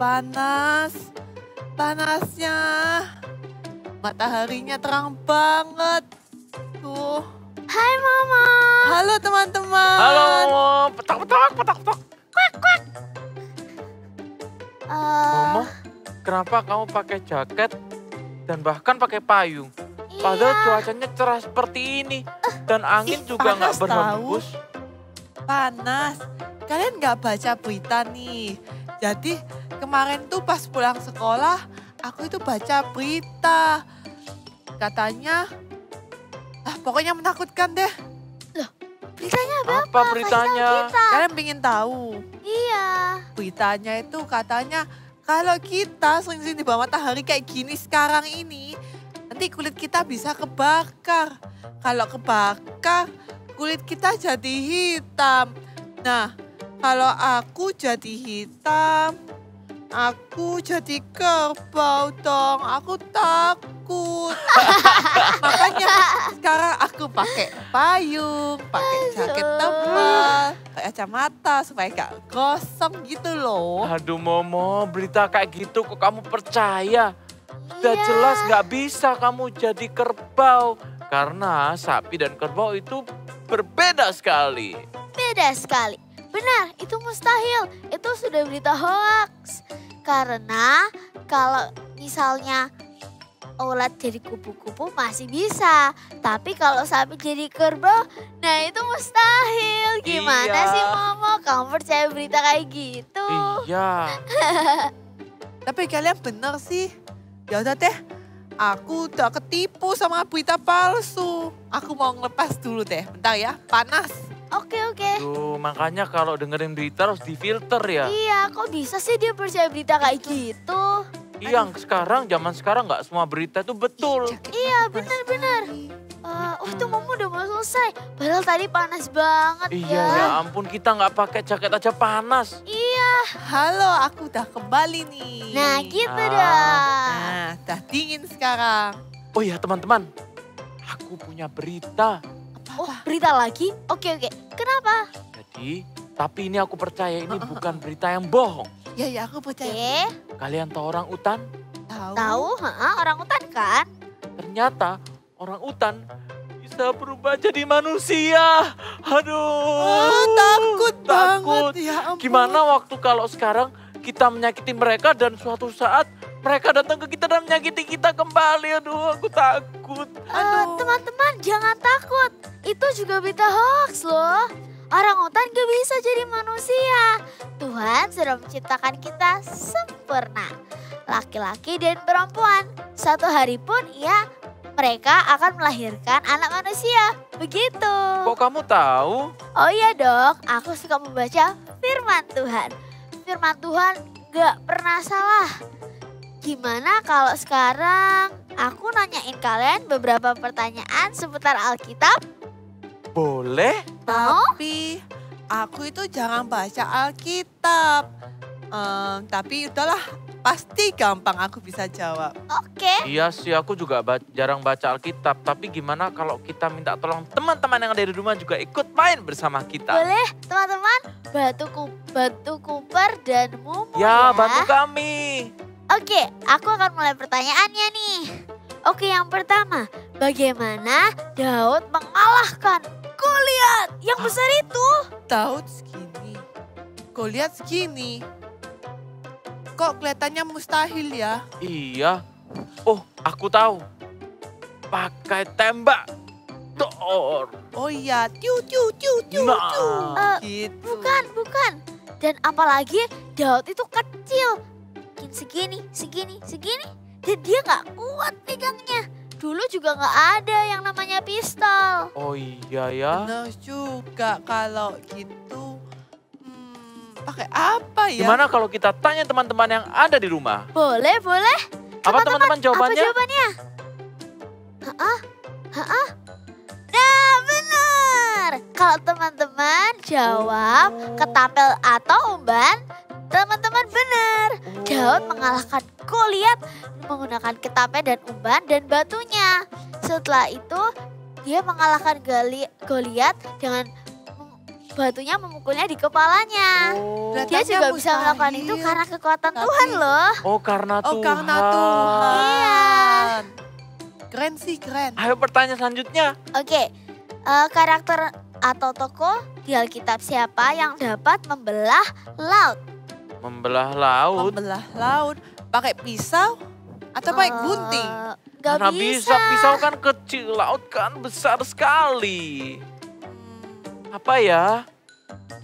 Panas. Panasnya. Mataharinya terang banget. Tuh. Hai Mama. Halo teman-teman. Halo, petak-petak, petak-petak. Momo, kenapa kamu pakai jaket dan bahkan pakai payung? Padahal cuacanya cerah seperti ini dan angin juga nggak panas berhembus. Panas. Kalian nggak baca berita nih. Jadi kemarin tuh pas pulang sekolah, aku itu baca berita. Katanya, pokoknya menakutkan deh. Beritanya Apa beritanya? Kalian pengen tahu? Iya. Beritanya itu katanya kalau kita sering-sering di bawah matahari kayak gini sekarang ini, nanti kulit kita bisa kebakar. Kalau kebakar, kulit kita jadi hitam. Nah, kalau aku jadi hitam, aku jadi kerbau dong. Aku takut. Makanya sekarang aku pakai payung, pakai jaket tebal, pakai kacamata supaya gak gosong gitu loh. Aduh Momo, berita kayak gitu kok kamu percaya? Sudah Iya. jelas nggak bisa kamu jadi kerbau. Karena sapi dan kerbau itu berbeda sekali. Beda sekali. Benar, itu mustahil. Itu sudah berita hoax. Karena kalau misalnya ulat jadi kupu-kupu masih bisa. Tapi kalau sapi jadi kerbau, nah itu mustahil. Gimana Iya. sih Momo, kamu percaya berita kayak gitu? Iya. Tapi kalian bener sih. Ya udah deh, aku udah ketipu sama berita palsu. Aku mau ngelepas dulu deh, bentar ya, panas. Oke, oke. Tuh, makanya kalau dengerin berita harus difilter ya. Iya, kok bisa sih dia percaya berita kayak gitu? Iya, zaman sekarang nggak semua berita itu betul. Iya, benar-benar. Tuh Momo udah mau selesai. Padahal tadi panas banget Iya, ya ampun kita nggak pakai jaket aja panas. Iya. Halo, aku udah kembali nih. Nah gitu Ah. dong. Nah, udah dingin sekarang. Oh iya teman-teman, aku punya berita. Oh berita lagi? Oke, oke. Kenapa? Jadi, tapi ini aku percaya ini bukan berita yang bohong. Ya, ya aku percaya. Oke. Kalian tahu orang utan? Tahu? Orang hutan kan? Ternyata orang utan bisa berubah jadi manusia. Aduh. Takut banget. Ya ampun. Gimana waktu kalau sekarang kita menyakiti mereka dan suatu saat mereka datang ke kita dan menyakiti kita kembali. Aduh, aku takut. Teman-teman jangan takut. Itu juga berita hoax loh. Orang hutan gak bisa jadi manusia. Tuhan sudah menciptakan kita sempurna. Laki-laki dan perempuan. Suatu hari pun mereka akan melahirkan anak manusia. Begitu. Kok kamu tahu? Oh iya dong, aku suka membaca firman Tuhan. Firman Tuhan gak pernah salah. Gimana kalau sekarang aku nanyain kalian beberapa pertanyaan seputar Alkitab? Boleh? Tapi aku itu jarang baca Alkitab. Tapi udahlah, pasti gampang aku bisa jawab. Oke. Iya sih, aku juga jarang baca Alkitab. Tapi gimana kalau kita minta tolong teman-teman yang ada di rumah juga ikut main bersama kita? Boleh teman-teman, bantu Cooper dan Mumu Ya, bantu kami. Oke, aku akan mulai pertanyaannya nih. Oke, yang pertama, bagaimana Daud mengalahkan Goliat yang besar itu? Daud segini. Goliat segini. Kok kelihatannya mustahil ya? Iya. Oh, aku tahu. Pakai tembak. Thor. Oh iya, tiu tiu tiu tiu Nah. tiu. Gitu. Bukan. Dan apalagi Daud itu kecil. Mungkin segini. Dan dia gak kuat pegangnya. Dulu juga gak ada yang namanya pistol. Oh iya ya. Benar juga kalau gitu. Pakai apa ya? Gimana kalau kita tanya teman-teman yang ada di rumah? Boleh. Apa teman-teman jawabannya? Apa jawabannya? Nah benar. Kalau teman-teman jawab ketapel atau umban, teman-teman benar. Daud mengalahkan Goliat menggunakan ketapel dan umban dan batunya. Setelah itu dia mengalahkan Goliat dengan batunya memukulnya di kepalanya. Oh, Berarti Dia juga Katanya bisa melakukan mustahil. itu karena kekuatan Tapi- Tuhan loh. oh karena Oh, Tuhan. karena Tuhan. Iya. Keren sih, keren. Ayo pertanyaan selanjutnya. Oke, karakter atau tokoh di Alkitab siapa yang dapat membelah laut? Membelah laut. Membelah laut. Pakai pisau atau pakai gunting? Gak Mana bisa. pisau kan kecil, laut kan besar sekali. Apa ya?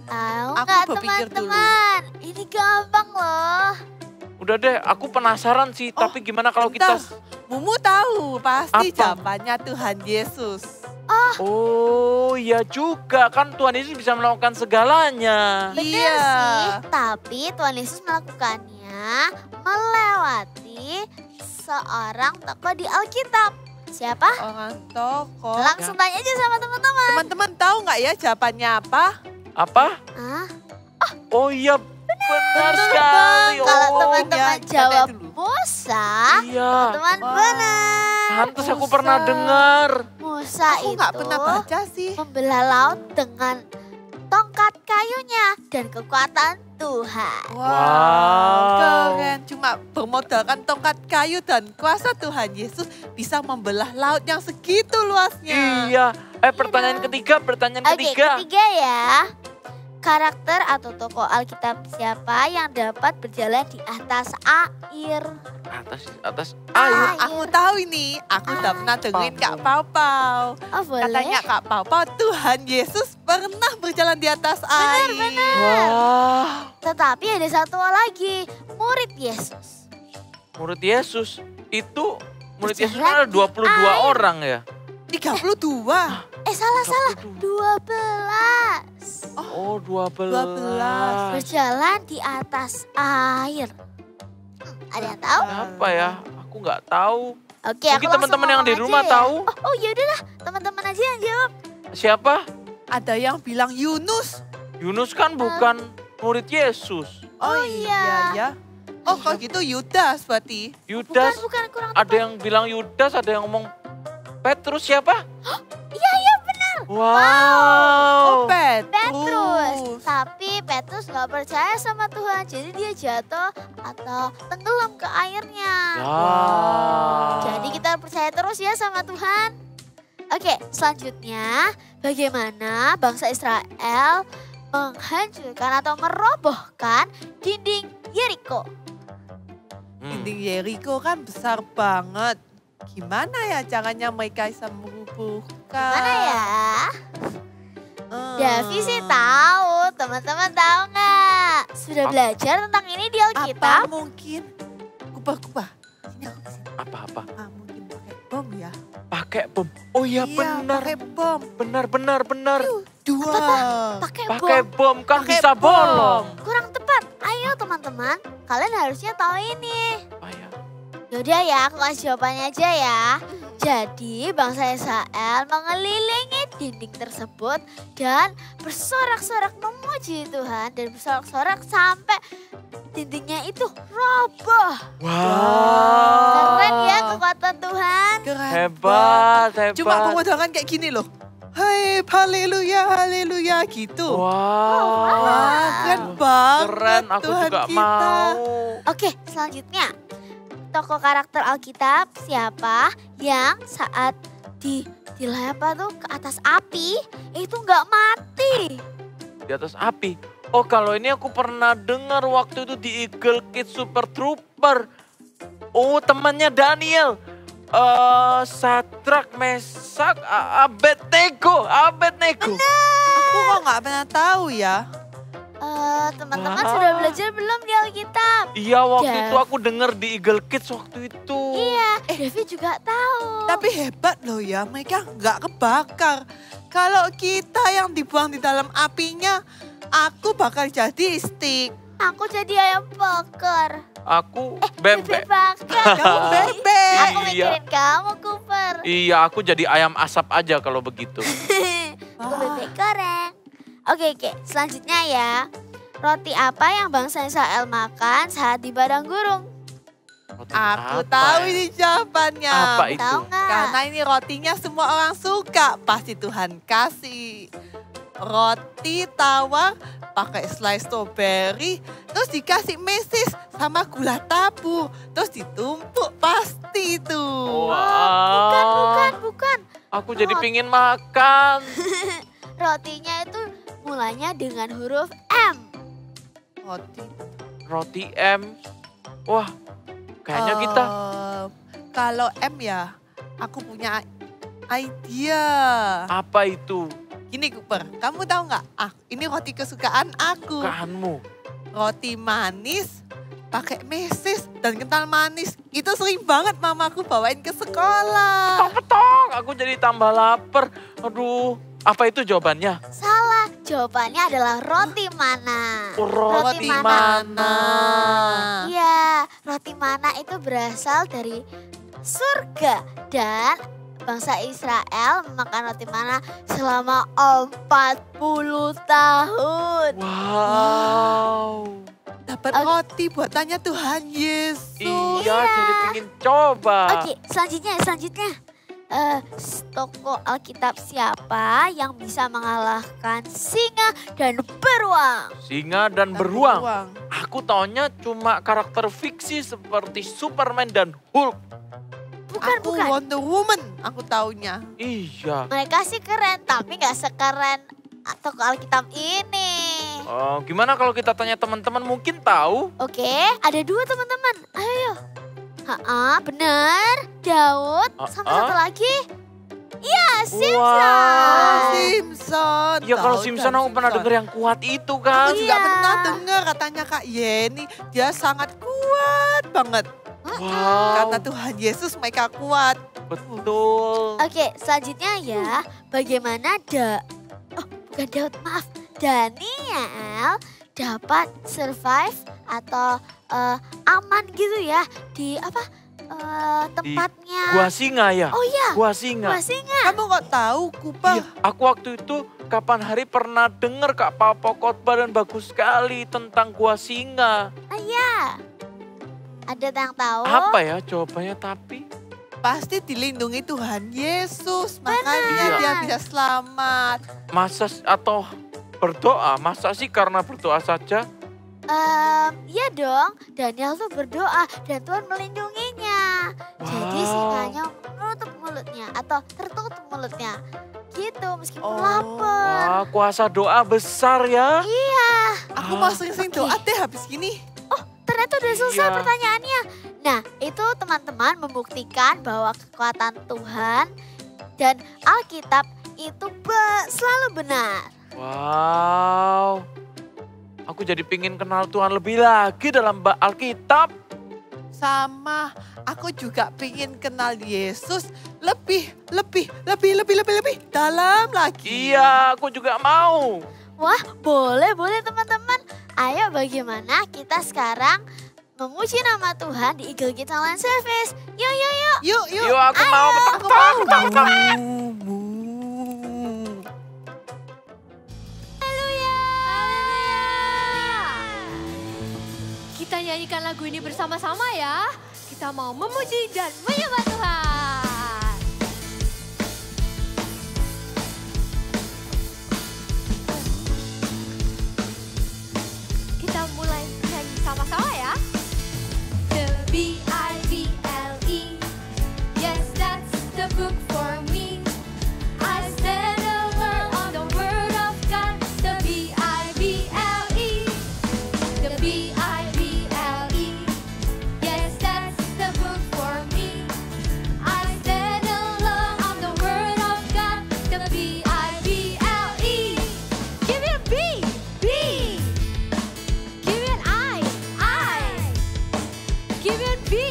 Tahu Aku nggak berpikir dulu. teman-teman? Ini gampang loh. Udah deh, aku penasaran sih. Oh, tapi gimana kalau bentar. kita... Mumu tahu, pasti Apa? jawabannya Tuhan Yesus. Oh iya juga, kan Tuhan Yesus bisa melakukan segalanya. Bener Iya. sih, tapi Tuhan Yesus melakukannya melewati seorang tokoh di Alkitab. Siapa? Orang tokoh. Langsung tanya aja sama teman-teman. Teman-teman tahu nggak ya jawabannya apa? Apa? Ah, Oh iya, benar Betul sekali. banget. kalau Oh, teman-teman ya, jawab catat dulu. Musa, iya. teman Wah. benar. Pantes aku Musa. pernah dengar. Musa Aku itu nggak pernah baca sih. membelah laut dengan tongkat kayunya dan kekuatan Tuhan. Wow. Keren. Cuma bermodalkan tongkat kayu dan kuasa Tuhan Yesus bisa membelah laut yang segitu luasnya. Iya. Pertanyaan ketiga, pertanyaan Oke, ketiga. ketiga ya. Karakter atau tokoh Alkitab siapa yang dapat berjalan di atas air? Atas air. Aku tahu ini. Aku udah pernah dengerin Kak Pau Pau. Oh boleh? Katanya Kak Pau Pau, Tuhan Yesus pernah berjalan di atas air. Wah, Tetapi ada satu lagi, murid Yesus. murid Yesus itu murid Yesus Berjalan kan ada di 22 air. orang ya. 32. Salah. 22. 12. Oh, 12. 12. Berjalan di atas air. Ada yang tahu? Apa ya? Aku nggak tahu. Oke, Mungkin aku langsung teman-teman yang di ngomong rumah aja ya. tahu. Oh ya udahlah, teman-teman aja yang jawab. Siapa? Ada yang bilang Yunus. Yunus kan bukan murid Yesus. Oh, iya. ya. Oh kalau gitu Yudas berarti. Yudas, Bukan kurang ada yang bilang Yudas, ada yang ngomong Petrus siapa? Iya benar. Wow. Oh Petrus. Petrus. Tapi Petrus nggak percaya sama Tuhan, jadi dia jatuh atau tenggelam ke airnya. Wow. Jadi kita percaya terus ya sama Tuhan. Oke, selanjutnya bagaimana bangsa Israel menghancurkan atau merobohkan dinding Yeriko? Dinding Yeriko kan besar banget. Gimana ya caranya mereka bisa merubuhkan? Mana ya? Hmm. Davi sih tahu, teman-teman tahu nggak? Sudah belajar tentang ini di Apa Alkitab? mungkin? Kubah-kubah. Sini aku kesini. Apa-apa? Mungkin pakai bom ya? Pakai bom. Oh iya benar. pakai bom. Benar. Dua. Pakai Pakai bom. bom kan Pakai bisa bom. bolong. Kurang tepat. Ayo teman-teman, kalian harusnya tahu ini. Oh iya. Yaudah ya, aku kasih jawabannya aja ya. Jadi bangsa Israel mengelilingi dinding tersebut dan bersorak-sorak memuji Tuhan dan bersorak-sorak sampai dindingnya itu roboh. Wow. Keren ya kekuatan Tuhan. Keren Hebat, hebat. Cuma pemodalkan kayak gini loh. Hai, haleluya, haleluya gitu. Wow. Wah, keren banget Keren, aku Tuhan juga kita. mau. Oke, selanjutnya. Tokoh karakter Alkitab siapa yang saat dilempar tuh ke atas api itu nggak mati? Di atas api. Oh kalau ini aku pernah dengar waktu itu di Eagle Kids Super Trooper. Oh temannya Daniel. Sadrak, Mesak, Abednego. Aku kok nggak pernah tahu ya. Teman-teman Wah. sudah belajar belum di Alkitab? Iya waktu Dev. itu aku dengar di Eagle Kids waktu itu. Iya, Devi juga tahu. Tapi hebat loh ya, mereka nggak kebakar. Kalau kita yang dibuang di dalam apinya, aku bakal jadi stick. Aku jadi ayam bakar. Aku Bebek bebek. bakar. Kamu bebek. Aku Iya. mikirin kamu, Cooper. Iya aku jadi ayam asap aja kalau begitu. Aku bebek goreng. Oke, selanjutnya ya. Roti apa yang bangsa Israel makan saat di padang gurung? Roti Aku apa tahu ya? ini jawabannya. Apa itu? Tahu nggak? Karena ini rotinya semua orang suka, pasti Tuhan kasih. roti tawar pakai slice strawberry, terus dikasih mesis sama gula tabur, terus ditumpuk pasti itu. Bukan. Aku jadi pingin makan. Rotinya itu mulanya dengan huruf M. Roti. M. Wah, kayaknya kita. Kalau M ya, aku punya idea. Apa itu? Gini Cooper, kamu tahu nggak? Ini roti kesukaan aku. Kesukaanmu. Roti manis, pakai mesis dan kental manis. Itu sering banget mamaku bawain ke sekolah. Petong, aku jadi tambah lapar. Aduh, apa itu jawabannya? Salah, jawabannya adalah roti mana. Roti mana? Iya, roti mana itu berasal dari surga dan bangsa Israel memakan roti mana selama 40 tahun. Wow. Dapat roti buat tanya Tuhan Yesus. Iya, jadi pengen coba. Oke, selanjutnya. Tokoh Alkitab siapa yang bisa mengalahkan singa dan beruang? Singa dan beruang. Aku taunya cuma karakter fiksi seperti Superman dan Hulk. Bukan. Wonder Woman, aku taunya. Iya. Mereka sih keren, tapi gak sekeren tokoh Alkitab ini. Oh, gimana kalau kita tanya teman-teman mungkin tahu? Oke, ada 2 teman-teman. Ayo. Benar. Daud sama satu lagi. Iya, Simpson. Simpson. Ya kalau Tahu Simpson kan aku pernah denger yang kuat itu kan. Aku juga pernah dengar katanya Kak Yeni, dia sangat kuat banget. Wow. Karena Tuhan Yesus mereka kuat. Betul. Oke, selanjutnya ya. Bagaimana bukan Daud, maaf. Daniel dapat survive atau aman gitu ya di tempatnya. Gua singa ya? Oh iya. Gua singa. Kamu kok tahu Cooper? Iya, aku waktu itu kapan hari pernah denger Kak Papa khotbah dan bagus sekali tentang gua singa. Iya. Ada yang tahu? Apa ya jawabannya tapi? Pasti dilindungi Tuhan Yesus, makanya dia bisa selamat. Masa atau berdoa? Masa sih karena berdoa saja? Iya dong, Daniel tuh berdoa dan Tuhan melindunginya. Jadi singanya menutup mulutnya atau tertutup mulutnya. Gitu meskipun lapar. Wah, kuasa doa besar ya. Iya. Aku mau sering-sering doa deh habis gini. Ternyata udah selesai pertanyaannya. Nah, itu teman-teman membuktikan bahwa kekuatan Tuhan dan Alkitab itu selalu benar. Wow. Aku jadi pingin kenal Tuhan lebih lagi dalam Alkitab. Sama, aku juga pingin kenal Yesus lebih dalam lagi. Iya, aku juga mau. Wah, boleh teman-teman. Ayo bagaimana kita sekarang memuji nama Tuhan di Eagle Gate Online Service. Yuk. Yuk, aku mau. Haleluya. Kita nyanyikan lagu ini bersama-sama ya. Kita mau memuji dan menyembah Tuhan. Kita mulai nyanyi sama-sama ya. The Bible, yes that's the book for me. I stand alone on the word of God. The Bible, the Bible, yes that's the book for me. I stand alone on the word of God. The Bible, give it a B, B. Give it I, give it B.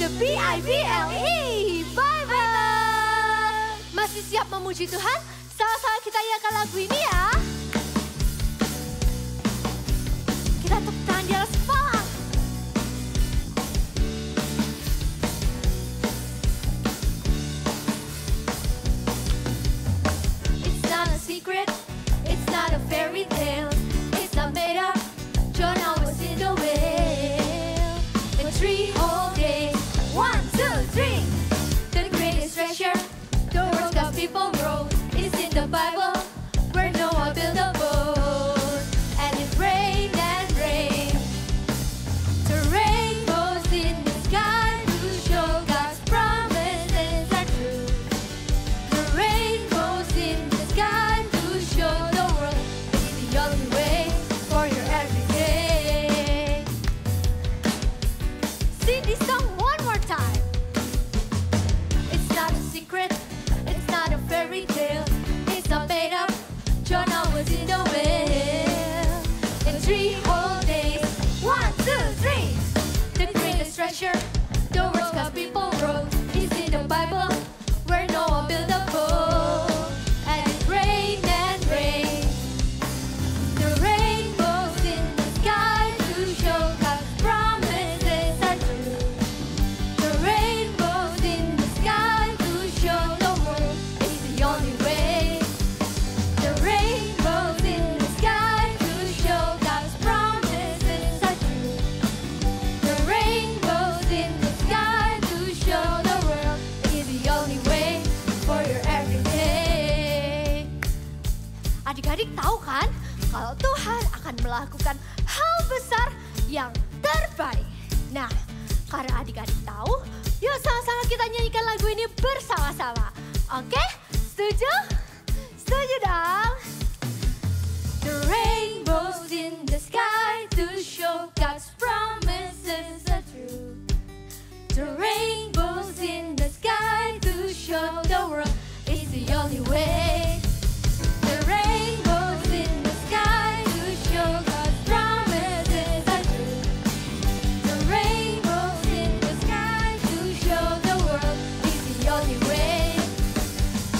the BIBLE. Bye-bye. Masih siap memuji Tuhan? Sama-sama kita nyanyikan lagu ini ya. Kita tepuk tangan di atas kepala. It's not a secret, it's not a fairy tale, it's not made up. Jonah was in the whale. In 3 whole days, 1, 2, 3. The greatest treasure the world's got people wrote is in the Bible, where Noah built a boat. And it rained and rained. The rainbows in the sky to show God's promises are true. The rainbows in the sky to show the world it's the only way for your everyday. Sing this song one more time. It's not a secret, it's not a fairy tale, it's not made up. Jonah was in the whale. In 3 whole days, 1, 2, 3. The greatest treasure the world's got people wrote is in the Bible, where Noah built a boat. And it rained and rained. The rainbows in the sky to show God's promises are true. The rainbows in the sky to show the world it's the only way. The rainbows in the sky to show God's promises are true. The rainbows in the sky to show the world it's the only way for your everyday. Adik-adik tahu kan kalau Tuhan akan melakukan hal besar yang terbaik. Nah, karena adik-adik tahu, yuk sama-sama kita nyanyikan lagu ini bersama-sama. Oke? Setuju? Setuju dong? The rainbows in the sky to show God's promises are true. The rainbows in the sky to show the world it's the only way. The rainbows in the sky to show God's promises are true. The rainbows in the sky to show the world it's the only way.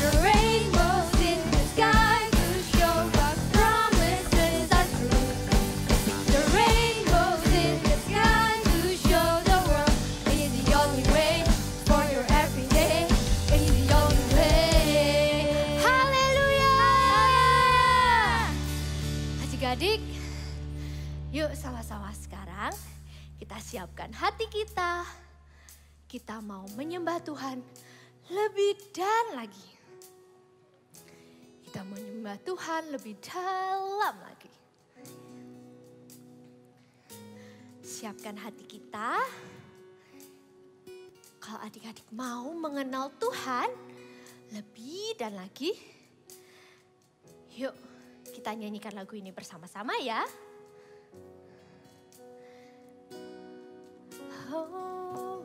The rainbows in the sky to show God's promises are true. The rainbows in the sky to show the world it's the only way for your everyday. It's the only way. Haleluya. Adik-adik, yuk sama-sama sekarang kita siapkan hati kita. Kita mau menyembah Tuhan lebih dan lagi. Kita mau menyembah Tuhan lebih dalam lagi. Siapkan hati kita. Kalau adik-adik mau mengenal Tuhan lebih dan lagi, yuk kita nyanyikan lagu ini bersama-sama ya. Oh, oh,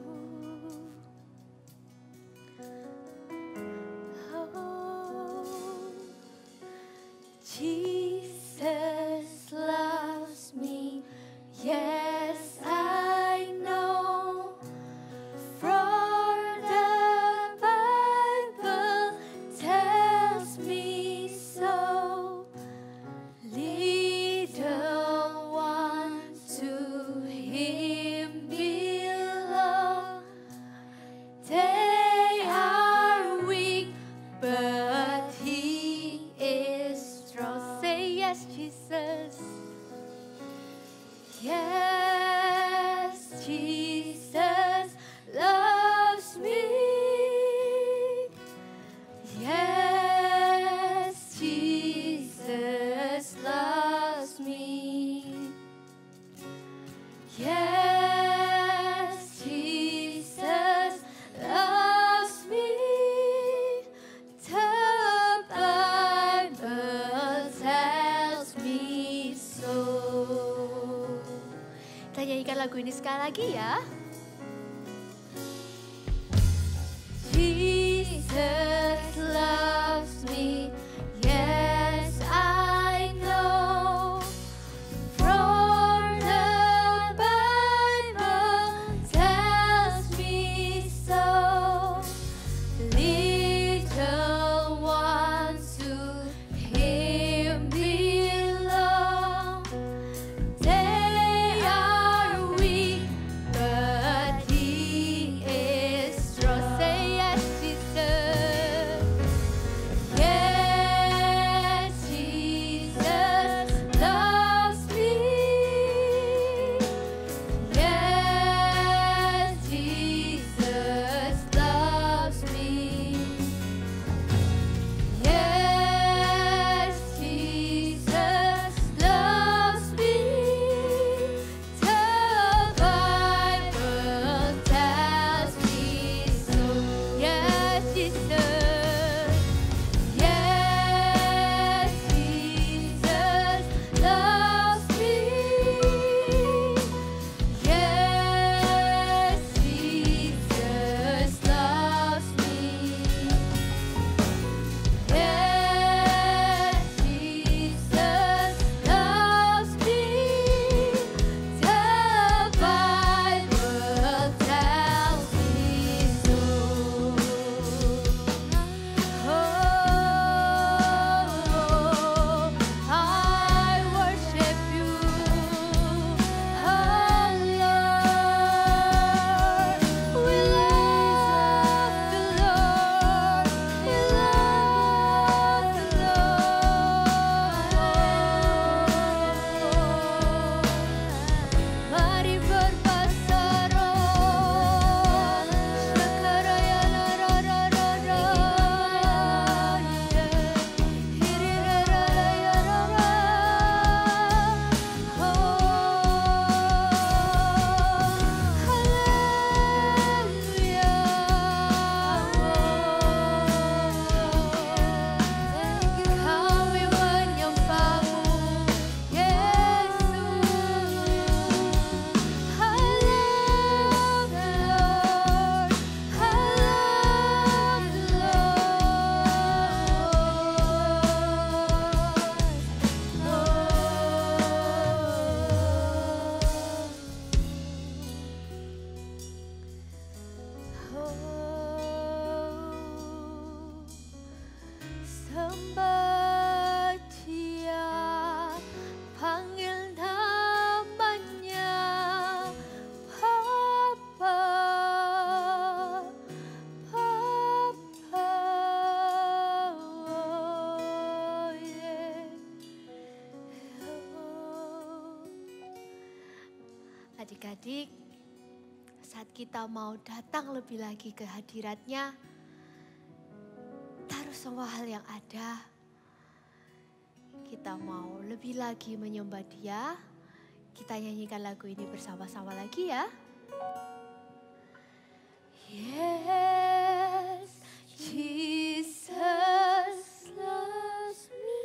Jesus loves me, yes I know, for the Bible tells me so. Little ones to Him belong. They are weak, but He is strong. Say yes, Jesus. Yes, Jesus loves me. Yes, Jesus loves me. Yes, Jesus loves me. The Bible tells me so. Kita nyanyikan lagu ini sekali lagi ya. Jesus loves me, yes I know, for the Bible tells me Sembah Dia, panggil namanya Papa, Papa, oh yeah. Adik-adik, saat kita mau datang lebih lagi ke hadirat-Nya, taruh semua hal yang ada. Kita mau lebih lagi menyembah Dia, kita nyanyikan lagu ini bersama-sama lagi ya. Yes, Jesus loves me.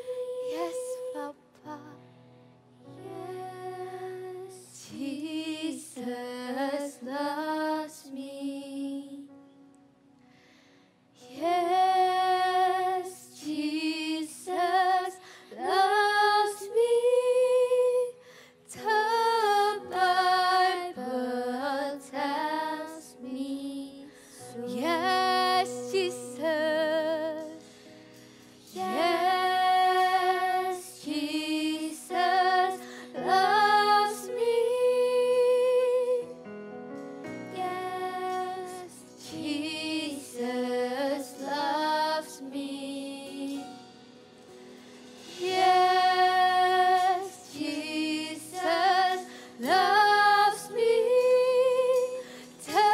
Yes, Papa. Yes, Jesus loves me. Yes, Jesus loves me. The Bible tells me so. Yes, Jesus. Yes, Jesus loves me. Yes, Jesus loves me. Yes, Jesus loves me. The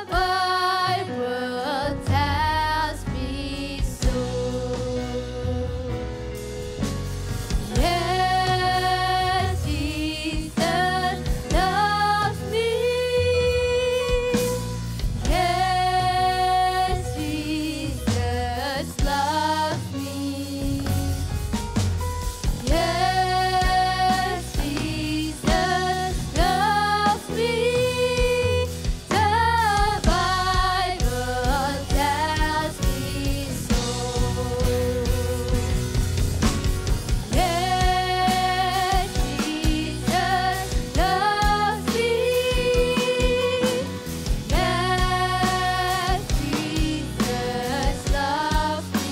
Bible tells me so. Yes, Jesus loves me. Yes, Jesus loves me. Yes, Jesus loves me. The Bible tells me so. Yes, Jesus loves me. Yes, Jesus loves me.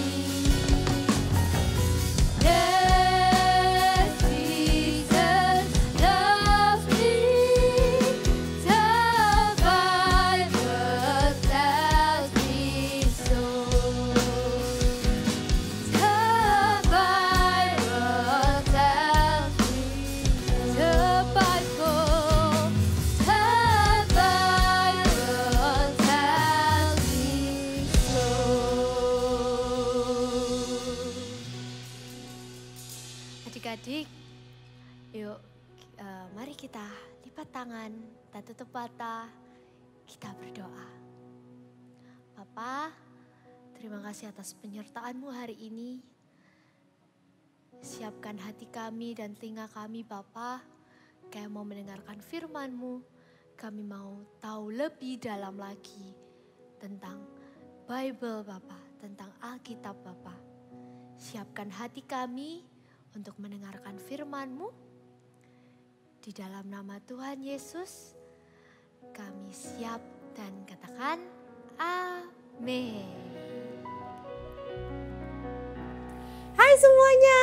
Yes, Jesus loves me. The Bible tells me so. The Bible tells me. The Bible tells me so. Adik-adik, yuk mari kita lipat tangan, kita tutup mata, kita berdoa. Papa, terima kasih atas penyertaan-Mu hari ini. Siapkan hati kami dan telinga kami, Bapa. Kami mau mendengarkan firman-Mu. Kami mau tahu lebih dalam lagi tentang Bible, Bapa, tentang Alkitab, Bapa. Siapkan hati kami untuk mendengarkan firman-Mu. Di dalam nama Tuhan Yesus, kami siap dan katakan amin. Hai semuanya,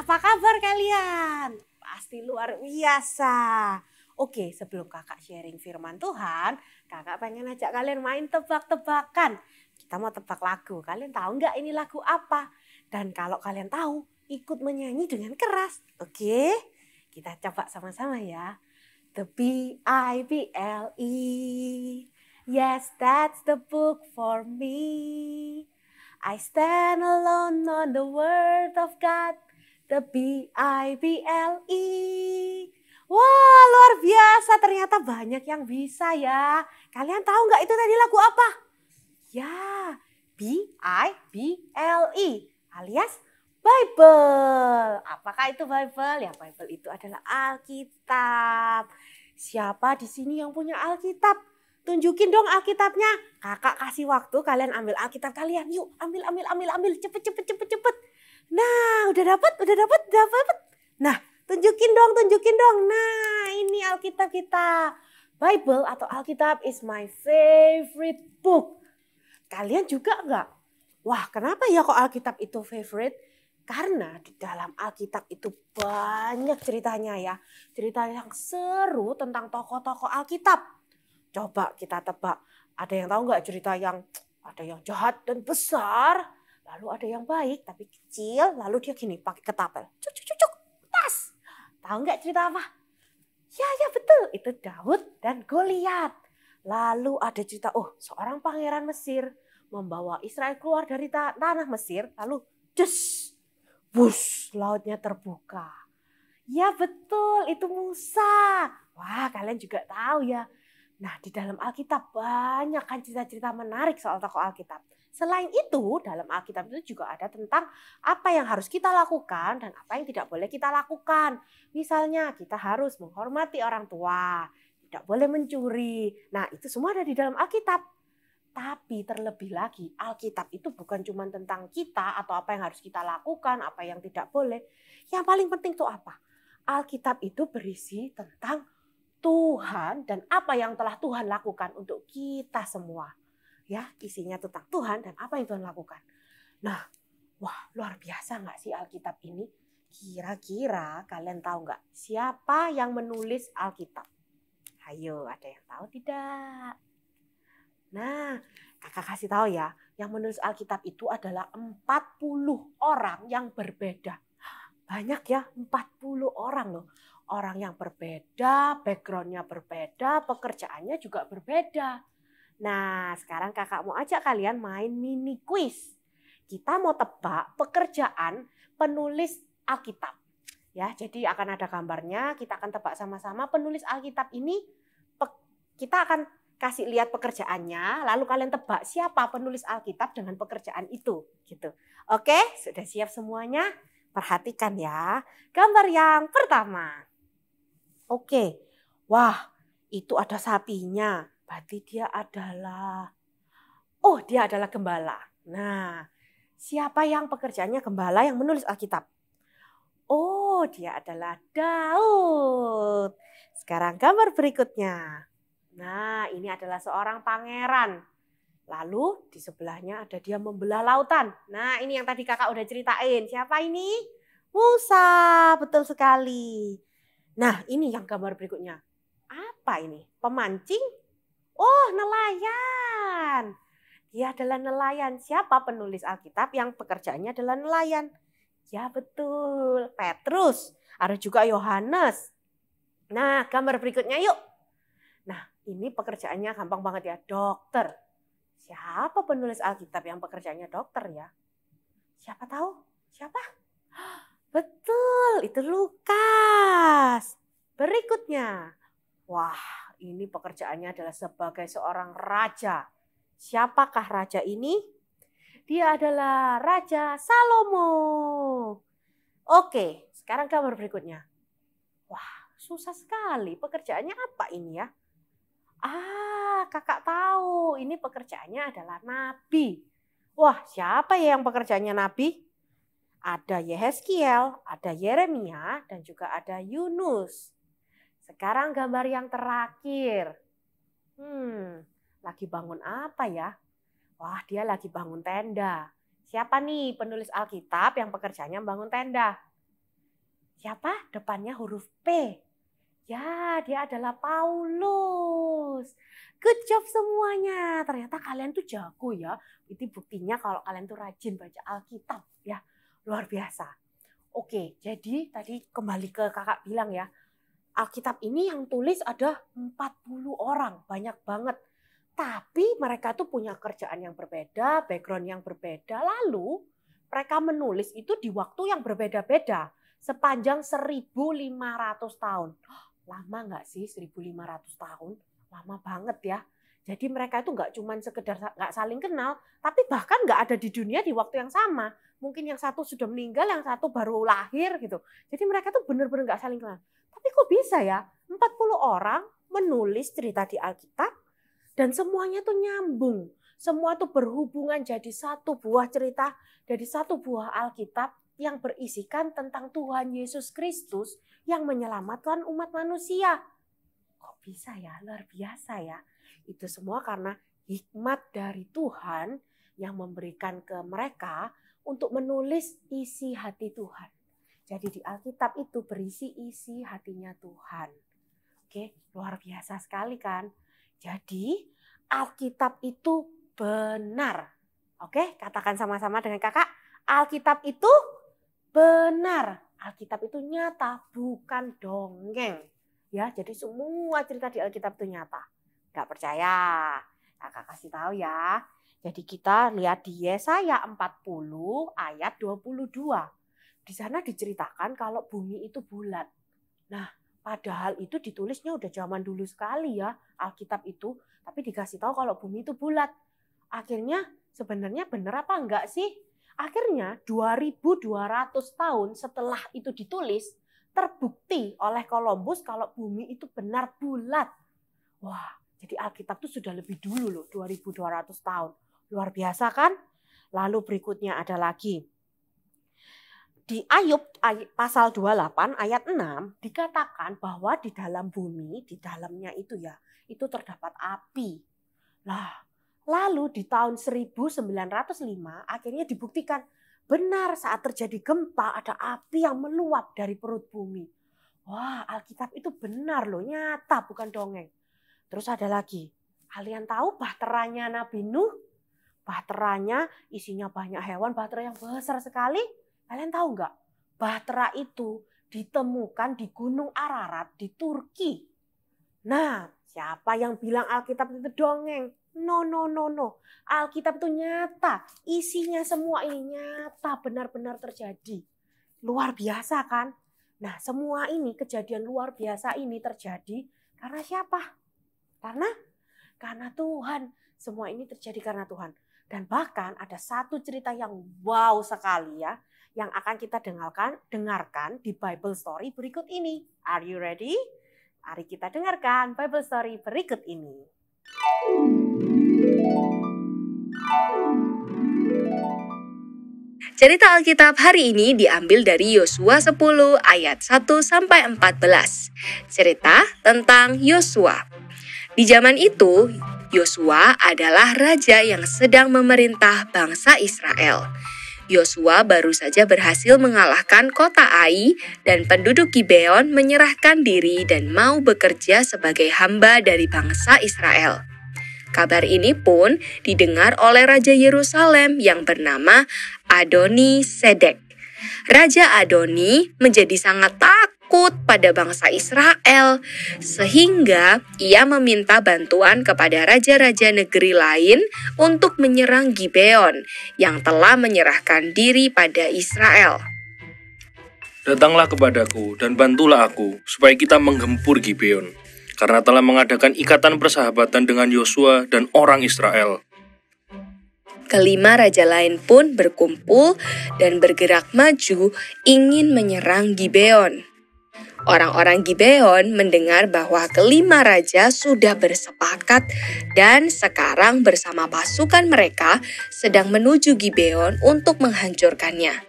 apa kabar kalian? Pasti luar biasa. Oke, sebelum kakak sharing firman Tuhan, kakak pengen ajak kalian main tebak-tebakan. Kita mau tebak lagu, kalian tahu nggak ini lagu apa? Dan kalau kalian tahu, ikut menyanyi dengan keras. Oke, kita coba sama-sama ya. The Bible. Yes, that's the book for me. I stand alone on the word of God. The Bible. Wah, luar biasa. Ternyata banyak yang bisa ya. Kalian tahu nggak itu tadi lagu apa? Ya, Bible alias Bible. Apakah itu Bible? Ya, Bible itu adalah Alkitab. Siapa di sini yang punya Alkitab? Tunjukin dong Alkitabnya. Kakak kasih waktu, kalian ambil Alkitab kalian. Yuk, ambil. Cepet. Nah, udah dapat. Nah, tunjukin dong. Nah, ini Alkitab kita. Bible atau Alkitab is my favorite book. kalian juga enggak? Wah, kenapa ya kok Alkitab itu favorite? Karena di dalam Alkitab itu banyak ceritanya ya. Cerita yang seru tentang tokoh-tokoh Alkitab. Coba kita tebak. Ada yang tahu nggak cerita yang ada yang jahat dan besar, lalu ada yang baik tapi kecil, lalu dia gini pakai ketapel. Cuk, cuk, cuk, cuk, tas. Tahu nggak cerita apa? Ya betul. Itu Daud dan Goliat. Lalu ada cerita, seorang pangeran Mesir membawa Israel keluar dari tanah Mesir, lalu bus, lautnya terbuka. Ya betul, itu Musa. Wah, kalian juga tahu ya. Nah, di dalam Alkitab banyak kan cerita-cerita menarik soal tokoh Alkitab. Selain itu, dalam Alkitab itu juga ada tentang apa yang harus kita lakukan dan apa yang tidak boleh kita lakukan. Misalnya, kita harus menghormati orang tua, tidak boleh mencuri. Nah, itu semua ada di dalam Alkitab. Tapi terlebih lagi, Alkitab itu bukan cuma tentang kita atau apa yang harus kita lakukan, apa yang tidak boleh. Yang paling penting itu apa? Alkitab itu berisi tentang Tuhan dan apa yang telah Tuhan lakukan untuk kita semua. Ya, isinya tentang Tuhan dan apa yang Tuhan lakukan. Nah, wah luar biasa nggak sih Alkitab ini? Kira-kira kalian tahu nggak siapa yang menulis Alkitab? Ayo, ada yang tahu tidak? Nah, kakak kasih tahu ya, yang menulis Alkitab itu adalah 40 orang yang berbeda. Banyak ya, 40 orang loh. Orang yang berbeda, backgroundnya berbeda, pekerjaannya juga berbeda. Nah, sekarang kakak mau ajak kalian main mini quiz. Kita mau tebak pekerjaan penulis Alkitab. Ya, jadi akan ada gambarnya, kita akan tebak sama-sama penulis Alkitab ini. Kita akan kasih lihat pekerjaannya, lalu kalian tebak siapa penulis Alkitab dengan pekerjaan itu, gitu. Oke, sudah siap semuanya? Perhatikan ya. Gambar yang pertama. Oke. Wah, itu ada sapinya. Berarti dia adalah gembala. Nah, siapa yang pekerjaannya gembala yang menulis Alkitab? Oh, dia adalah Daud. Sekarang gambar berikutnya. Nah, ini adalah seorang pangeran. Lalu di sebelahnya ada dia membelah lautan. Nah, ini yang tadi kakak udah ceritain. Siapa ini? Musa, betul sekali. Nah, ini yang gambar berikutnya. Apa ini? Pemancing? Oh, nelayan. Dia adalah nelayan. Siapa penulis Alkitab yang pekerjaannya adalah nelayan? Ya, betul. Petrus. Ada juga Yohanes. Nah, gambar berikutnya yuk. Nah, ini pekerjaannya gampang banget ya. Dokter. Siapa penulis Alkitab yang pekerjaannya dokter ya? Siapa tahu? Siapa? Betul, itu Lukas. Berikutnya. Wah, ini pekerjaannya adalah sebagai seorang raja. Siapakah raja ini? Dia adalah Raja Salomo. Oke, sekarang gambar berikutnya. Wah, susah sekali. Pekerjaannya apa ini ya? Kakak tahu. Ini pekerjaannya adalah nabi. Wah, siapa ya yang pekerjaannya nabi? Ada Yehezkiel, ada Yeremia, dan juga ada Yunus. Sekarang gambar yang terakhir. Lagi bangun apa ya? Wah, dia lagi bangun tenda. Siapa nih penulis Alkitab yang pekerjaannya bangun tenda? Siapa? Depannya huruf P. Ya, dia adalah Paulus. Good job semuanya. Ternyata kalian tuh jago ya. Itu buktinya kalau kalian tuh rajin baca Alkitab ya. Luar biasa. Oke, jadi tadi kembali ke kakak bilang ya. Alkitab ini yang tulis ada 40 orang. Banyak banget. Tapi mereka tuh punya kerjaan yang berbeda, background yang berbeda. Lalu mereka menulis itu di waktu yang berbeda-beda. Sepanjang 1.500 tahun. Lama nggak sih 1.500 tahun? Lama banget ya. Jadi mereka itu nggak cuma sekedar nggak saling kenal, tapi bahkan nggak ada di dunia di waktu yang sama. Mungkin yang satu sudah meninggal, yang satu baru lahir gitu. Jadi mereka tuh benar-benar nggak saling kenal. Tapi kok bisa ya 40 orang menulis cerita di Alkitab dan semuanya tuh nyambung. Semua tuh berhubungan jadi satu buah cerita dari satu buah Alkitab yang berisikan tentang Tuhan Yesus Kristus yang menyelamatkan umat manusia. Kok bisa ya? Luar biasa ya. Itu semua karena hikmat dari Tuhan yang memberikan ke mereka untuk menulis isi hati Tuhan. Jadi di Alkitab itu berisi isi hatinya Tuhan. Oke, luar biasa sekali kan? Jadi Alkitab itu benar. Oke, katakan sama-sama dengan kakak. Alkitab itu benar. Alkitab itu nyata, bukan dongeng. Ya, jadi semua cerita di Alkitab itu nyata. Gak percaya? Kakak kasih tahu ya. Jadi kita lihat di Yesaya 40 ayat 22. Di sana diceritakan kalau bumi itu bulat. Nah, padahal itu ditulisnya udah zaman dulu sekali ya Alkitab itu. Tapi dikasih tahu kalau bumi itu bulat. Akhirnya sebenarnya benar apa enggak sih? Akhirnya 2200 tahun setelah itu ditulis, terbukti oleh Columbus kalau bumi itu benar bulat. Wah, jadi Alkitab itu sudah lebih dulu loh, 2200 tahun. Luar biasa kan? Lalu berikutnya ada lagi. Di Ayub pasal 28 ayat 6 dikatakan bahwa di dalam bumi, di dalamnya itu ya, itu terdapat api. Nah, lalu di tahun 1905 akhirnya dibuktikan benar saat terjadi gempa ada api yang meluap dari perut bumi. Wah, Alkitab itu benar loh, nyata bukan dongeng. Terus ada lagi, kalian tahu bahteranya Nabi Nuh? Bahteranya isinya banyak hewan, bahtera yang besar sekali. Kalian tahu nggak? Bahtera itu ditemukan di Gunung Ararat di Turki. Nah, siapa yang bilang Alkitab itu dongeng? No. Alkitab itu nyata. Isinya semua ini nyata, benar-benar terjadi. Luar biasa kan? Nah, semua ini, kejadian luar biasa ini terjadi karena siapa? Karena Tuhan. Semua ini terjadi karena Tuhan. Dan bahkan ada satu cerita yang wow sekali ya, yang akan kita dengarkan di Bible Story berikut ini. Are you ready? Mari kita dengarkan Bible Story berikut ini. Cerita Alkitab hari ini diambil dari Yosua 10 ayat 1 sampai 14. Cerita tentang Yosua. Di zaman itu, Yosua adalah raja yang sedang memerintah bangsa Israel. Yosua baru saja berhasil mengalahkan kota Ai dan penduduk Gibeon menyerahkan diri dan mau bekerja sebagai hamba dari bangsa Israel. Kabar ini pun didengar oleh Raja Yerusalem yang bernama Adoni Sedek. Raja Adoni menjadi sangat takut pada bangsa Israel, sehingga ia meminta bantuan kepada raja-raja negeri lain untuk menyerang Gibeon yang telah menyerahkan diri pada Israel. Datanglah kepadaku dan bantulah aku supaya kita menggempur Gibeon, karena telah mengadakan ikatan persahabatan dengan Yosua dan orang Israel. Kelima raja lain pun berkumpul dan bergerak maju ingin menyerang Gibeon. Orang-orang Gibeon mendengar bahwa kelima raja sudah bersepakat dan sekarang bersama pasukan mereka sedang menuju Gibeon untuk menghancurkannya.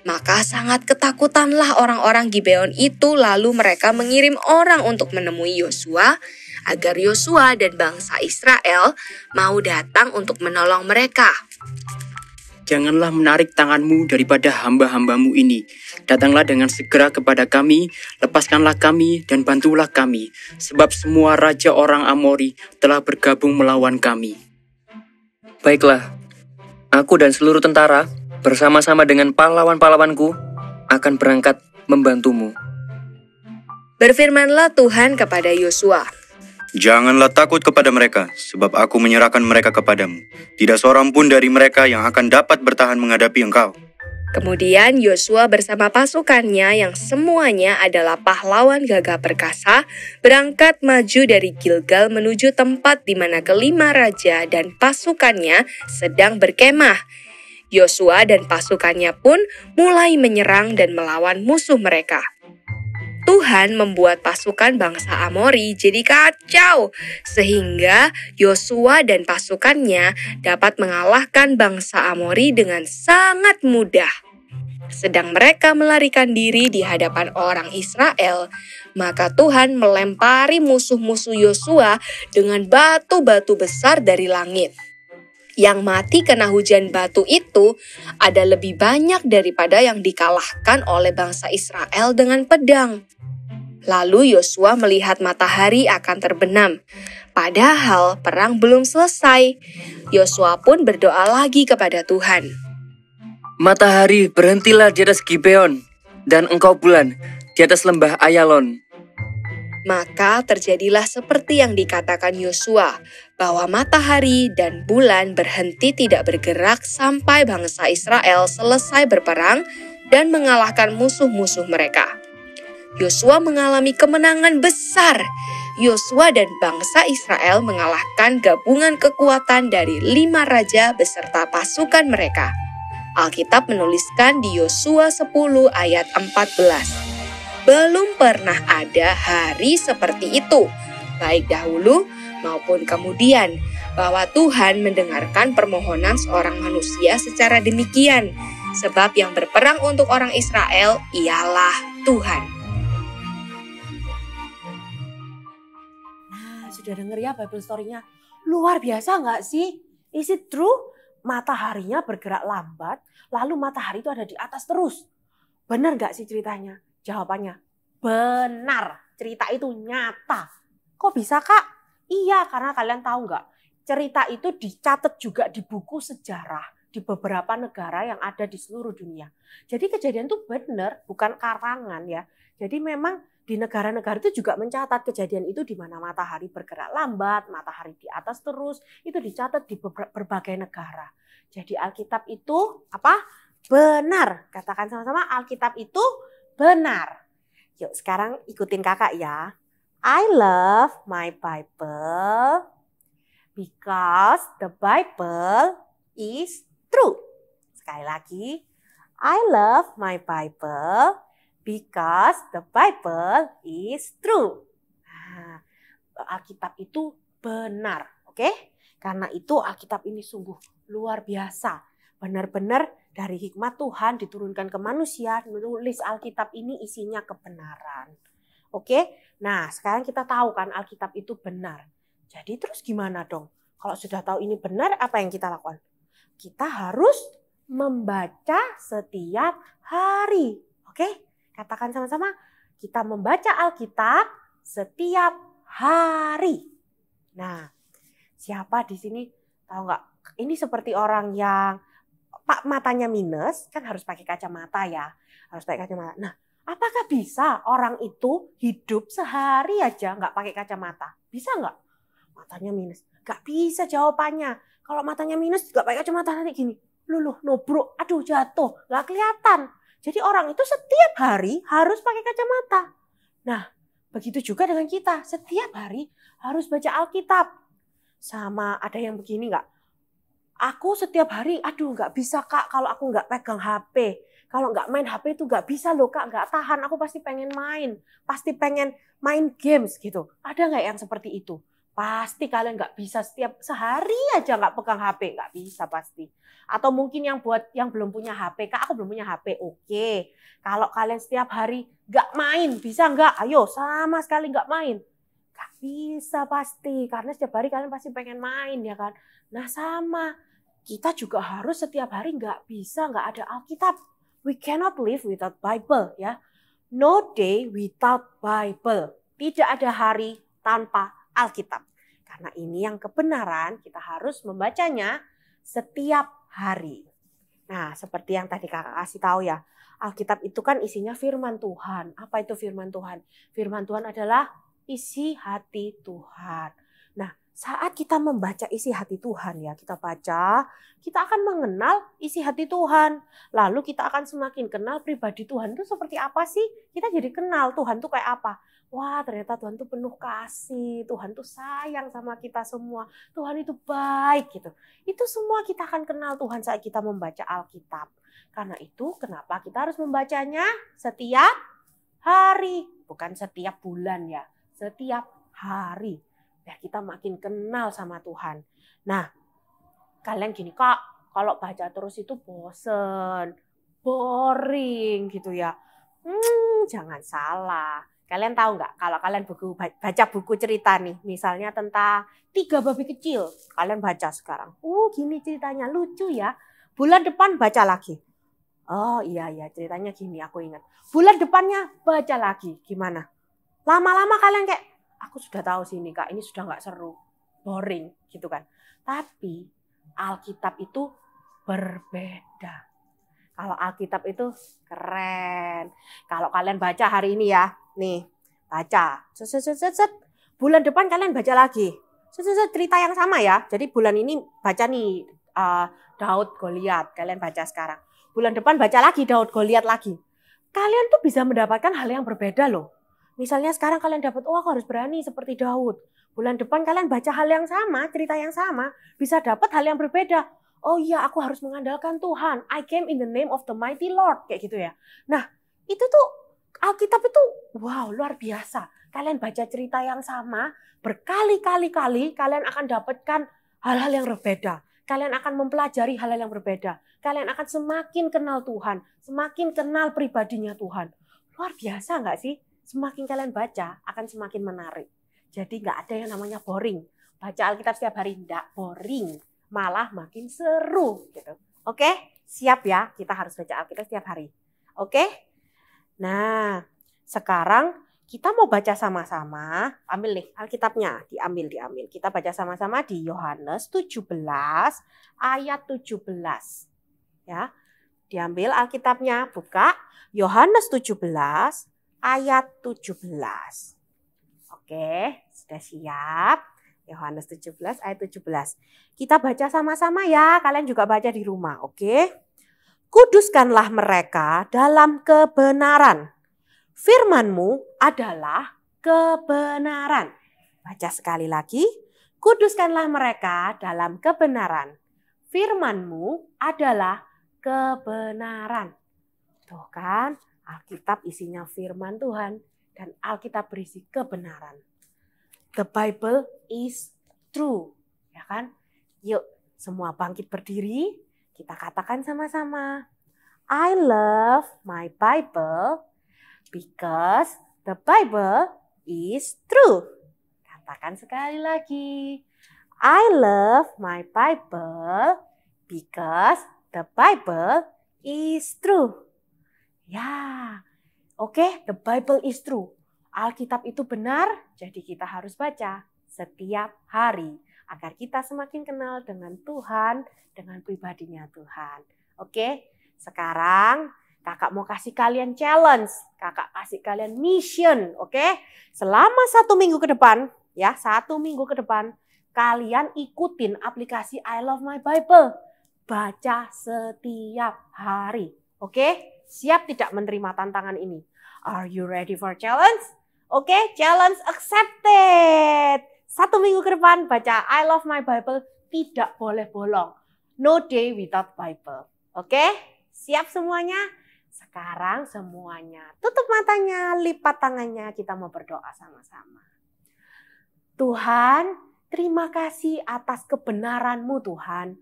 Maka sangat ketakutanlah orang-orang Gibeon itu, lalu mereka mengirim orang untuk menemui Yosua agar Yosua dan bangsa Israel mau datang untuk menolong mereka. Janganlah menarik tanganmu daripada hamba-hambamu ini. Datanglah dengan segera kepada kami, lepaskanlah kami dan bantulah kami, sebab semua raja orang Amori telah bergabung melawan kami. Baiklah, aku dan seluruh tentara bersama-sama dengan pahlawan-pahlawanku akan berangkat membantumu. Berfirmanlah Tuhan kepada Yosua. Janganlah takut kepada mereka, sebab aku menyerahkan mereka kepadamu. Tidak seorang pun dari mereka yang akan dapat bertahan menghadapi engkau. Kemudian Yosua bersama pasukannya yang semuanya adalah pahlawan gagah perkasa berangkat maju dari Gilgal menuju tempat di mana kelima raja dan pasukannya sedang berkemah. Yosua dan pasukannya pun mulai menyerang dan melawan musuh mereka. Tuhan membuat pasukan bangsa Amori jadi kacau, sehingga Yosua dan pasukannya dapat mengalahkan bangsa Amori dengan sangat mudah. Sedang mereka melarikan diri di hadapan orang Israel, maka Tuhan melempari musuh-musuh Yosua dengan batu-batu besar dari langit. Yang mati kena hujan batu itu ada lebih banyak daripada yang dikalahkan oleh bangsa Israel dengan pedang. Lalu Yosua melihat matahari akan terbenam, padahal perang belum selesai. Yosua pun berdoa lagi kepada Tuhan. Matahari, berhentilah di atas Gibeon, dan engkau bulan di atas lembah Ayalon. Maka terjadilah seperti yang dikatakan Yosua, bahwa matahari dan bulan berhenti tidak bergerak sampai bangsa Israel selesai berperang dan mengalahkan musuh-musuh mereka. Yosua mengalami kemenangan besar. Yosua dan bangsa Israel mengalahkan gabungan kekuatan dari 5 raja beserta pasukan mereka. Alkitab menuliskan di Yosua 10 ayat 14. Belum pernah ada hari seperti itu, baik dahulu maupun kemudian, bahwa Tuhan mendengarkan permohonan seorang manusia secara demikian, sebab yang berperang untuk orang Israel ialah Tuhan. Nah, sudah dengar ya Bible story-nya? Luar biasa nggak sih? Is it true? Mataharinya bergerak lambat, lalu matahari itu ada di atas terus. Benar nggak sih ceritanya? Jawabannya, benar. Cerita itu nyata. Kok bisa Kak? Iya, karena kalian tahu nggak? Cerita itu dicatat juga di buku sejarah di beberapa negara yang ada di seluruh dunia. Jadi kejadian itu benar, bukan karangan ya. Jadi memang di negara-negara itu juga mencatat kejadian itu di mana matahari bergerak lambat, matahari di atas terus, itu dicatat di berbagai negara. Jadi Alkitab itu apa? Benar. Katakan sama-sama, Alkitab itu benar. Yuk sekarang ikutin kakak ya. I love my Bible because the Bible is true. Sekali lagi. I love my Bible because the Bible is true. Nah, Alkitab itu benar. Oke? Karena itu Alkitab ini sungguh luar biasa. Benar-benar dari hikmat Tuhan diturunkan ke manusia, menulis Alkitab ini isinya kebenaran. Oke? Nah, sekarang kita tahu kan Alkitab itu benar. Jadi terus gimana dong? Kalau sudah tahu ini benar, apa yang kita lakukan? Kita harus membaca setiap hari. Oke? Katakan sama-sama, kita membaca Alkitab setiap hari. Nah, siapa di sini tahu nggak? Ini seperti orang yang Pak matanya minus, kan harus pakai kacamata ya. Harus pakai kacamata. Nah, apakah bisa orang itu hidup sehari aja nggak pakai kacamata? Bisa nggak? Matanya minus. Nggak bisa jawabannya. Kalau matanya minus nggak pakai kacamata nanti gini. Luluh, nobrok, aduh jatuh, nggak kelihatan. Jadi orang itu setiap hari harus pakai kacamata. Nah, begitu juga dengan kita. Setiap hari harus baca Alkitab. Sama ada yang begini nggak? Aku setiap hari, aduh nggak bisa Kak kalau aku nggak pegang HP. Kalau nggak main HP itu nggak bisa loh Kak, nggak tahan. Aku pasti pengen main. Pasti pengen main games gitu. Ada nggak yang seperti itu? Pasti kalian nggak bisa setiap sehari aja nggak pegang HP. Nggak bisa pasti. Atau mungkin yang buat yang belum punya HP. Kak aku belum punya HP. Oke. Kalau kalian setiap hari nggak main, bisa nggak? Ayo sama sekali nggak main. Nggak bisa pasti. Karena setiap hari kalian pasti pengen main ya kan. Nah sama. Kita juga harus setiap hari nggak bisa nggak ada Alkitab. We cannot live without Bible ya. No day without Bible. Tidak ada hari tanpa Alkitab. Karena ini yang kebenaran kita harus membacanya setiap hari. Nah seperti yang tadi kakak kasih tahu ya. Alkitab itu kan isinya firman Tuhan. Apa itu firman Tuhan? Firman Tuhan adalah isi hati Tuhan. Nah saat kita membaca isi hati Tuhan ya, kita baca, kita akan mengenal isi hati Tuhan. Lalu kita akan semakin kenal pribadi Tuhan itu seperti apa sih? Kita jadi kenal Tuhan itu kayak apa. Wah ternyata Tuhan itu penuh kasih, Tuhan itu sayang sama kita semua. Tuhan itu baik gitu. Itu semua kita akan kenal Tuhan saat kita membaca Alkitab. Karena itu kenapa kita harus membacanya setiap hari. Bukan setiap bulan ya, setiap hari. Ya kita makin kenal sama Tuhan. Nah, kalian gini Kak, kalau baca terus itu bosen. boring gitu ya. Jangan salah. Kalian tahu nggak kalau kalian baca buku cerita nih, misalnya tentang 3 babi kecil, kalian baca sekarang. Gini ceritanya, lucu ya. Bulan depan baca lagi. Oh iya ceritanya gini, aku ingat. Bulan depannya baca lagi, gimana? Lama-lama kalian kayak, aku sudah tahu sini Kak, ini sudah nggak seru, boring gitu kan. Tapi Alkitab itu berbeda. Kalau Alkitab itu keren. Kalau kalian baca hari ini ya, nih baca. Bulan depan kalian baca lagi. Cerita yang sama ya. Jadi bulan ini baca nih Daud Goliat. Kalian baca sekarang. Bulan depan baca lagi Daud Goliat lagi. Kalian tuh bisa mendapatkan hal yang berbeda loh. Misalnya sekarang kalian dapat, aku harus berani seperti Daud. Bulan depan kalian baca hal yang sama, cerita yang sama, bisa dapat hal yang berbeda. Oh iya, aku harus mengandalkan Tuhan. I came in the name of the mighty Lord. Kayak gitu ya. Nah, itu tuh Alkitab itu wow, luar biasa. Kalian baca cerita yang sama, berkali-kali kalian akan dapatkan hal-hal yang berbeda. Kalian akan mempelajari hal-hal yang berbeda. Kalian akan semakin kenal Tuhan, semakin kenal pribadinya Tuhan. Luar biasa nggak sih? Semakin kalian baca, akan semakin menarik. Jadi nggak ada yang namanya boring. Baca Alkitab setiap hari nggak boring. Malah makin seru gitu. Oke, siap ya, kita harus baca Alkitab setiap hari. Oke? Nah, sekarang kita mau baca sama-sama. Ambil nih Alkitabnya, diambil. Kita baca sama-sama di Yohanes 17 ayat 17. Ya. Diambil Alkitabnya, buka Yohanes 17 ayat 17. Oke, sudah siap? Yohanes 17 ayat 17. Kita baca sama-sama ya, kalian juga baca di rumah, oke? Kuduskanlah mereka dalam kebenaran. Firman-Mu adalah kebenaran. Baca sekali lagi. Kuduskanlah mereka dalam kebenaran. Firman-Mu adalah kebenaran. Tuh kan, Alkitab isinya firman Tuhan dan Alkitab berisi kebenaran. The Bible is true, ya kan? Yuk, semua bangkit berdiri. Kita katakan sama-sama. I love my Bible because the Bible is true. Katakan sekali lagi. I love my Bible because the Bible is true. Ya, oke, the Bible is true. Alkitab itu benar, jadi kita harus baca setiap hari agar kita semakin kenal dengan Tuhan, dengan pribadinya Tuhan. Oke, sekarang kakak mau kasih kalian challenge, kakak kasih kalian mission, oke? Selama 1 minggu ke depan, ya 1 minggu ke depan, kalian ikutin aplikasi I Love My Bible. Baca setiap hari, oke? Siap tidak menerima tantangan ini? Are you ready for challenge? Oke, challenge accepted. 1 minggu ke depan baca I Love My Bible, tidak boleh bolong. No day without Bible. Oke, siap semuanya? Sekarang semuanya tutup matanya, lipat tangannya, kita mau berdoa sama-sama. Tuhan, terima kasih atas kebenaran-Mu Tuhan.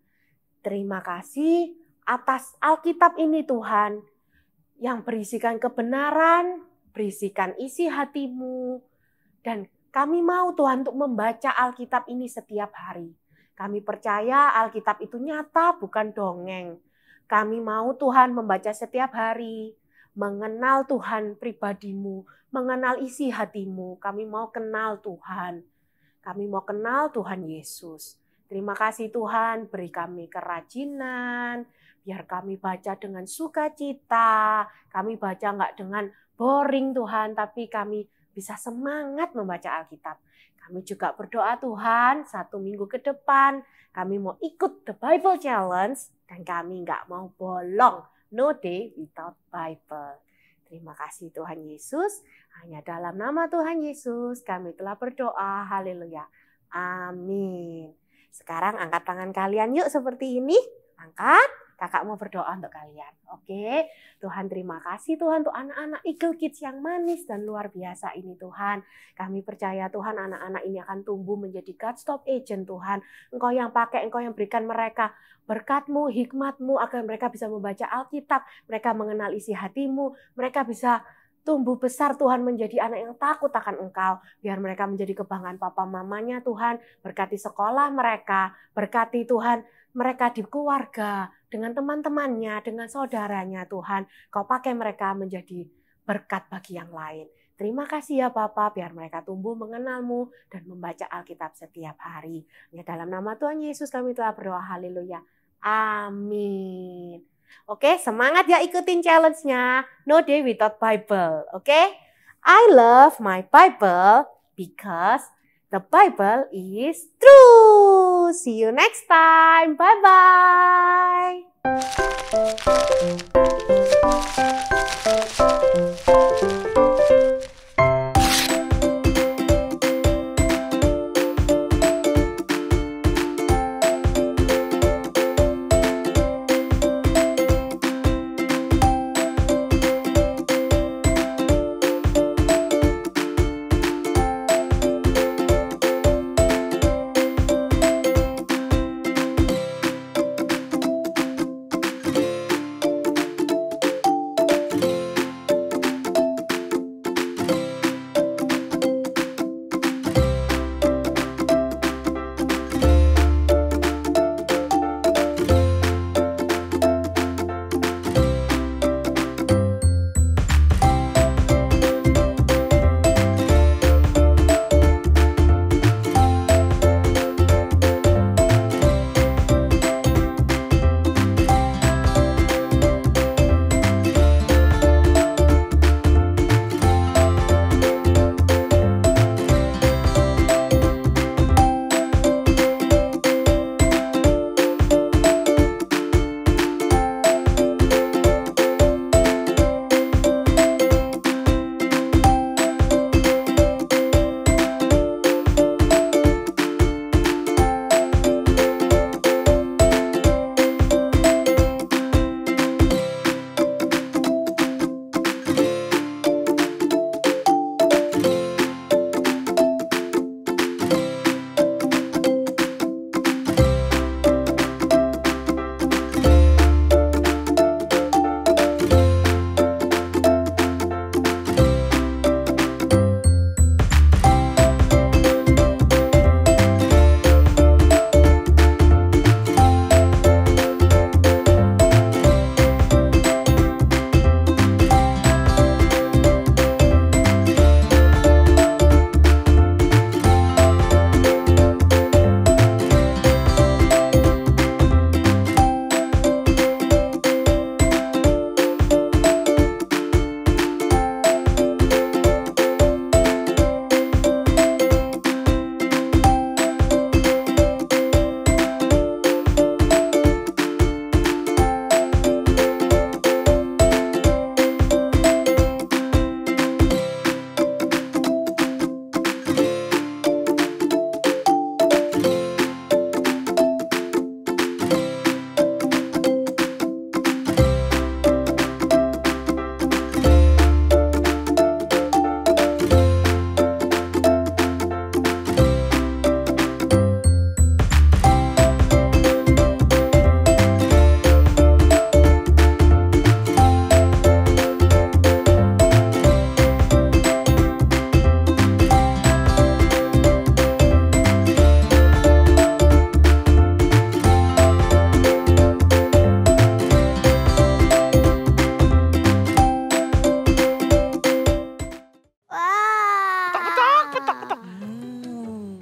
Terima kasih atas Alkitab ini Tuhan, yang berisikan kebenaran, berisikan isi hati-Mu. Dan kami mau Tuhan untuk membaca Alkitab ini setiap hari. Kami percaya Alkitab itu nyata, bukan dongeng. Kami mau Tuhan membaca setiap hari, mengenal Tuhan pribadi-Mu, mengenal isi hati-Mu. Kami mau kenal Tuhan. Kami mau kenal Tuhan Yesus. Terima kasih Tuhan, beri kami kerajinan, biar kami baca dengan sukacita. Kami baca enggak dengan boring Tuhan, tapi kami bisa semangat membaca Alkitab. Kami juga berdoa Tuhan, 1 minggu ke depan kami mau ikut The Bible Challenge dan kami enggak mau bolong. No day without Bible. Terima kasih Tuhan Yesus. Hanya dalam nama Tuhan Yesus kami telah berdoa. Haleluya. Amin. Sekarang angkat tangan kalian yuk seperti ini. Angkat. kakak mau berdoa untuk kalian. Oke, Tuhan terima kasih Tuhan untuk anak-anak Eagle Kids yang manis dan luar biasa ini Tuhan. Kami percaya Tuhan anak-anak ini akan tumbuh menjadi God Stop Agent Tuhan. Engkau yang pakai, Engkau yang berikan mereka berkat-Mu, hikmat-Mu agar mereka bisa membaca Alkitab, mereka mengenal isi hati-Mu, mereka bisa tumbuh besar Tuhan menjadi anak yang takut akan Engkau. Biar mereka menjadi kebanggaan papa mamanya Tuhan. Berkati sekolah mereka, berkati Tuhan mereka di keluarga, dengan teman-temannya, dengan saudaranya Tuhan. Kau pakai mereka menjadi berkat bagi yang lain. Terima kasih ya Bapa, biar mereka tumbuh mengenal-Mu dan membaca Alkitab setiap hari. Ya, dalam nama Tuhan Yesus kami telah berdoa, haleluya. Amin. Oke, semangat ya ikutin challenge-nya. No day without Bible. Oke? I love my Bible because the Bible is true. See you next time. Bye-bye.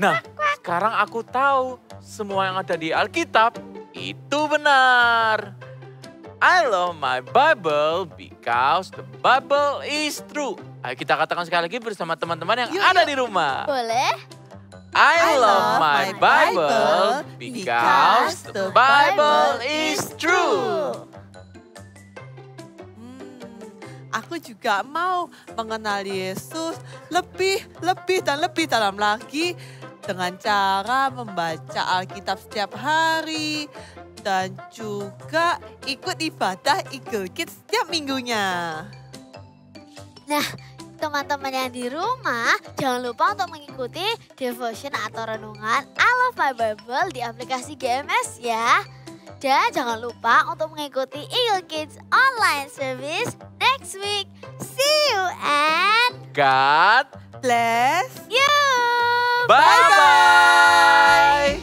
Nah, sekarang aku tahu semua yang ada di Alkitab itu benar. I love my Bible because the Bible is true. Ayo kita katakan sekali lagi bersama teman-teman yang ada di rumah. Boleh? I love my Bible because the Bible is true. Aku juga mau mengenal Yesus lebih dan lebih dalam lagi dengan cara membaca Alkitab setiap hari dan juga ikut ibadah Eagle Kids setiap minggunya. Nah, teman-teman yang di rumah, jangan lupa untuk mengikuti devotion atau renungan I Love My Bible di aplikasi GMS ya. Dan jangan lupa untuk mengikuti Eagle Kids online service next week. See you and God bless you. bye-bye.